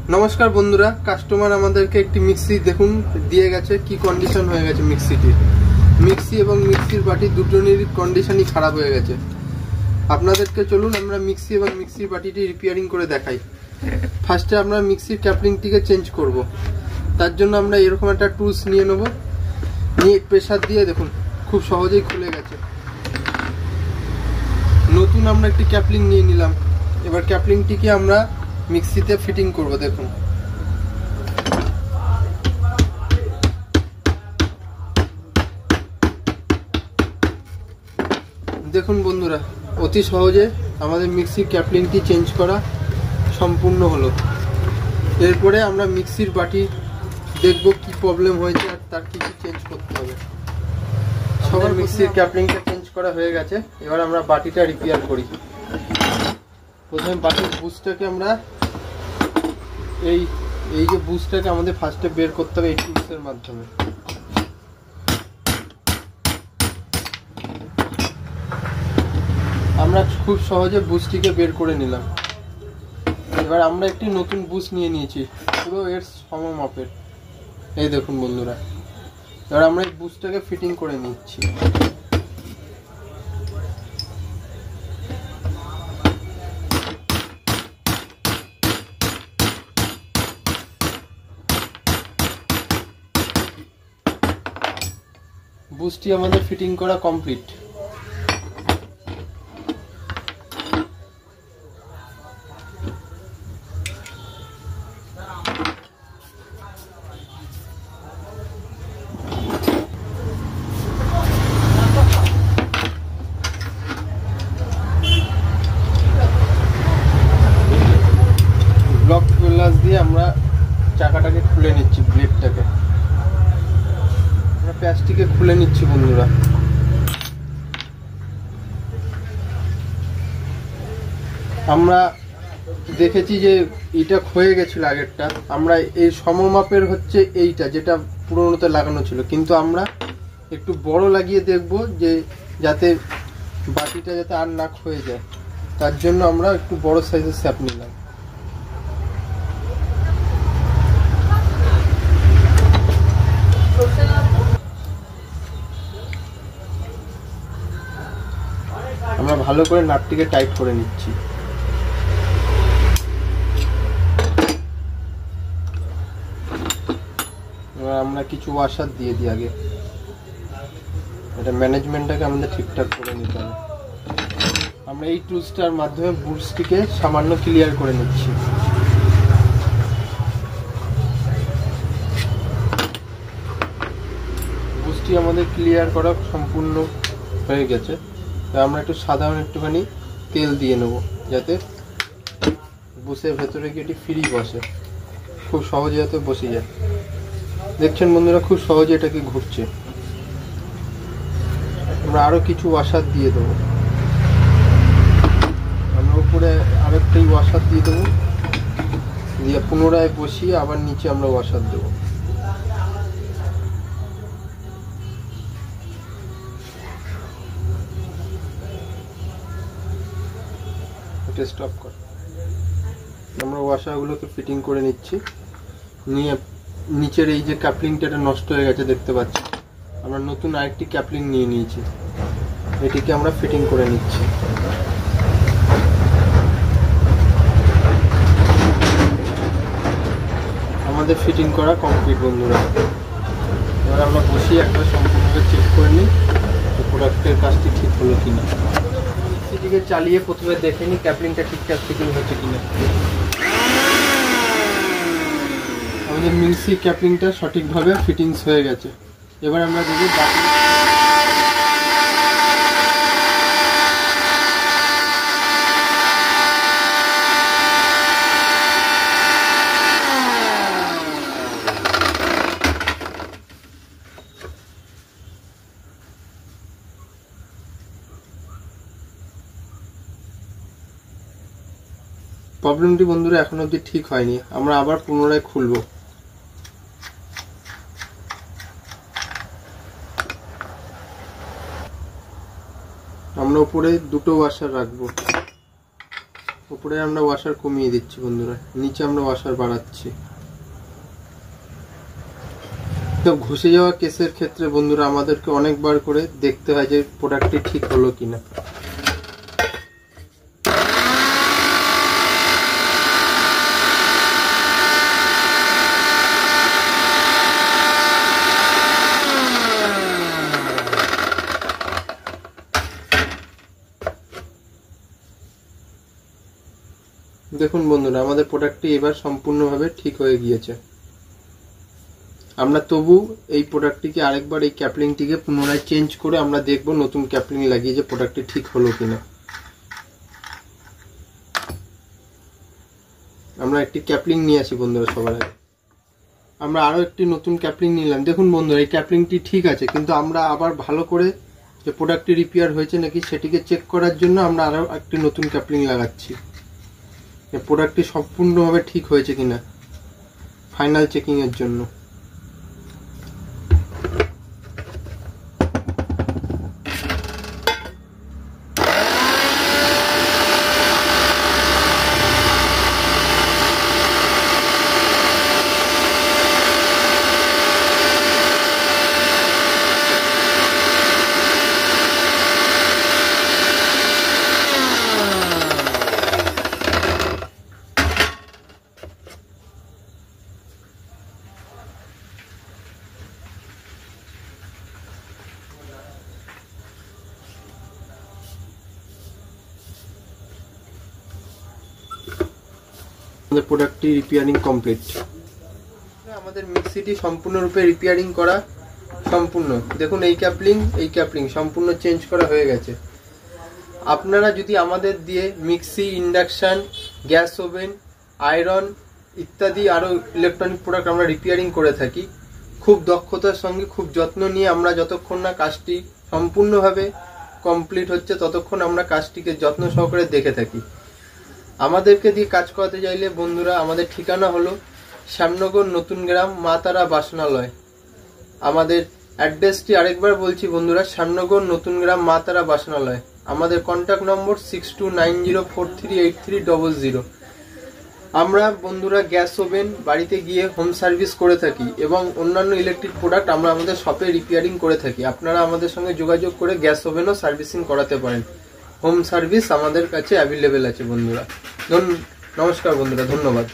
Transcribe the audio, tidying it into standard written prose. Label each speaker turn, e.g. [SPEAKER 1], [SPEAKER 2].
[SPEAKER 1] नमस्कार बंधुरा कास्टमार आमादेरके एकटी मिक्सी देखुन दिए गेছে কি কন্ডিশন হয়ে গেছে মিক্সিটির মিক্সি এবং মিক্সির বাটি দুটোরই কন্ডিশনই খারাপ হয়ে গেছে। আপনাদেরকে চলুন আমরা মিক্সি এবং মিক্সির বাটিটি রিপেয়ারিং করে দেখাই। ফার্স্টে আমরা মিক্সির ক্যাপলিংটিকে চেঞ্জ করব। তার জন্য আমরা এরকম একটা টুলস নিয়ে নেব, নিয়ে প্রেসার দিয়ে দেখুন খুব সহজেই খুলে গেছে। নতুন আমরা একটি ক্যাপলিং নিয়ে নিলাম, এবার ক্যাপলিংটিকে আমরা মিক্সিতে ফিটিং করব। দেখুন দেখুন বন্ধুরা অতি সহজে আমাদের মিক্সির ক্যাপলিংটি চেঞ্জ করা সম্পূর্ণ হলো। এরপরে আমরা মিক্সির বাটি দেখব কি প্রবলেম হয়েছে আর তার কি চেঞ্জ করতে হবে। সবার মিক্সির ক্যাপলিংটা চেঞ্জ করা হয়ে গেছে, এবার আমরা বাটিটা রিপেয়ার করি। প্রথমে বাটির বুশটাকে আমরা এই যে বুশটাকে আমাদের ফার্স্টে বের করতে হবে এই টুলসের মাধ্যমে। আমরা খুব সহজে বুশটিকে বের করে নিলাম। এবার আমরা একটি নতুন বুশ নিয়ে নিয়েছি পুরো এর সমমাপের। এই দেখুন বন্ধুরা, এবার আমরা এই বুশটাকে ফিটিং করে নিচ্ছি। বুশটি আমাদের ফিটিং করা কমপ্লিট। ব্লক প্লাস দিয়ে আমরা চাকাটাকে খুলে নিচ্ছি, ব্লেডটাকে আমরা প্যাচটিকে খুলে নিচ্ছি বন্ধুরা। আমরা দেখেছি যে এটা ক্ষয়ে গেছিল আগেরটা, আমরা এই সমমাপের হচ্ছে এইটা যেটা পুরোনোতে লাগানো ছিল, কিন্তু আমরা একটু বড় লাগিয়ে দেখব যে যাতে বাটিটা যাতে আর না ক্ষয়ে যায়, তার জন্য আমরা একটু বড় সাইজের শ্যাপ নিলাম। আমরা ভালো করে নাটটিকে টাইট করে নিচ্ছি। এবার আমরা কিছু ওয়াশার দিয়ে দিই আগে, এটা ম্যানেজমেন্টটাকে আমাদের ঠিকঠাক করে নিতে হবে। আমরা এই টুলসটার মাধ্যমে বুশটিকে সামান্য ক্লিয়ার করে নিচ্ছি। বুশটি আমাদের ক্লিয়ার করা সম্পূর্ণ হয়ে গেছে। আমরা একটু সাধারণ একটুখানি তেল দিয়ে নেব যাতে বুশের ভেতরে গিয়ে এটি ফ্রি বসে, খুব সহজে যাতে বসে যায়। দেখছেন বন্ধুরা খুব সহজে এটাকে ঘুরছে। আমরা আরো কিছু ওয়াশার দিয়ে দেবো, আমরা উপরে আরেকটাই ওয়াশার দিয়ে দেবো, দিয়ে পুনরায় বসিয়ে আবার নিচে আমরা ওয়াশার দেবো। স্টপ কর। আমরা ওয়াশারগুলোকে ফিটিং করে নিচ্ছি, নিয়ে নিচের এই যে ক্যাপলিংটা এটা নষ্ট হয়ে গেছে দেখতে পাচ্ছি, আমরা নতুন আরেকটি ক্যাপলিং নিয়ে নিয়েছি, এটিকে আমরা ফিটিং করে নিচ্ছি। আমাদের ফিটিং করা কমপ্লিট বন্ধুরা। এবার আমরা বসিয়ে একবার সম্পূর্ণভাবে চেক করে নিই প্রোডাক্টের কাজটি ঠিক হলো কিনা। মিক্সিটিকে চালিয়ে প্রথমে দেখে নিই ক্যাপলিংটা ঠিকঠাক ফিটিং হচ্ছে কিনা। আমাদের মিক্সি ক্যাপলিংটা সঠিকভাবে ফিটিংস হয়ে গেছে। এবার আমরা দেখব বাকি প্রবলেমটি বন্ধুরা এখন অবধি ঠিক হয়নি, আমরা আবার পুনরায় খুলব। আমরা উপরে দুটো ওয়াশার রাখবো, উপরে আমরা ওয়াশার কমিয়ে দিচ্ছি বন্ধুরা, নিচে আমরা ওয়াশার বাড়াচ্ছি। তো ঘষে যাওয়া কেসের ক্ষেত্রে বন্ধুরা আমাদেরকে অনেকবার করে দেখতে হয় যে প্রোডাক্টটি ঠিক হলো কিনা। দেখুন বন্ধুরা আমাদের প্রোডাক্টটি এবার সম্পূর্ণভাবে ঠিক হয়ে গিয়েছে। আমরা তবু এই প্রোডাক্টটিকে আরেকবার এই ক্যাপলিংটিকে পুনরায় চেঞ্জ করে আমরা দেখব নতুন ক্যাপলিং লাগিয়ে যে প্রোডাক্টটি ঠিক হলো কিনা। আমরা একটি ক্যাপলিং নিয়ে আসি বন্ধুরা সবার আগে। আমরা আরও একটি নতুন ক্যাপলিং নিলাম। দেখুন বন্ধুরা এই ক্যাপলিংটি ঠিক আছে, কিন্তু আমরা আবার ভালো করে যে প্রোডাক্টটি রিপেয়ার হয়েছে নাকি সেটিকে চেক করার জন্য আমরা আরও একটি নতুন ক্যাপলিং লাগাচ্ছি। প্রোডাক্টটি সম্পূর্ণভাবে ঠিক হয়েছে কিনা ফাইনাল চেকিং এর জন্য। আমাদের প্রোডাক্টটি রিপেয়ারিং কমপ্লিট। আমাদের মিক্সিটি সম্পূর্ণরূপে রিপেয়ারিং করা সম্পূর্ণ। দেখুন এই ক্যাপলিং সম্পূর্ণ চেঞ্জ করা হয়ে গেছে। আপনারা যদি আমাদের দিয়ে mixie, induction, gas oven, iron ইত্যাদি আরও ইলেকট্রনিক প্রোডাক্ট আমরা রিপেয়ারিং করে থাকি, খুব দক্ষতার সঙ্গে খুব যত্ন নিয়ে আমরা যতক্ষণ না কাজটি সম্পূর্ণভাবে কমপ্লিট হচ্ছে ততক্ষণ আমরা কাজটিকে যত্ন সহকারে দেখে থাকি। আমাদেরকে দিয়ে কাজ করাতে চাইলে বন্ধুরা আমাদের ঠিকানা হলো শ্যামনগর নতুন গ্রাম মা তারা বাসনালয়। আমাদের অ্যাড্রেসটি আরেকবার বলছি বন্ধুরা, শ্যামনগর নতুন গ্রাম মা তারা বাসনালয়। আমাদের কন্ট্যাক্ট নম্বর 6290438300। আমরা বন্ধুরা গ্যাস ওভেন বাড়িতে গিয়ে হোম সার্ভিস করে থাকি এবং অন্যান্য ইলেকট্রিক প্রোডাক্ট আমরা আমাদের শপে রিপেয়ারিং করে থাকি। আপনারা আমাদের সঙ্গে যোগাযোগ করে গ্যাস ওভেনও সার্ভিসিং করাতে পারেন। হোম সার্ভিস আমাদের কাছে অ্যাভেলেবেল আছে বন্ধুরা। নমস্কার বন্ধুরা, ধন্যবাদ।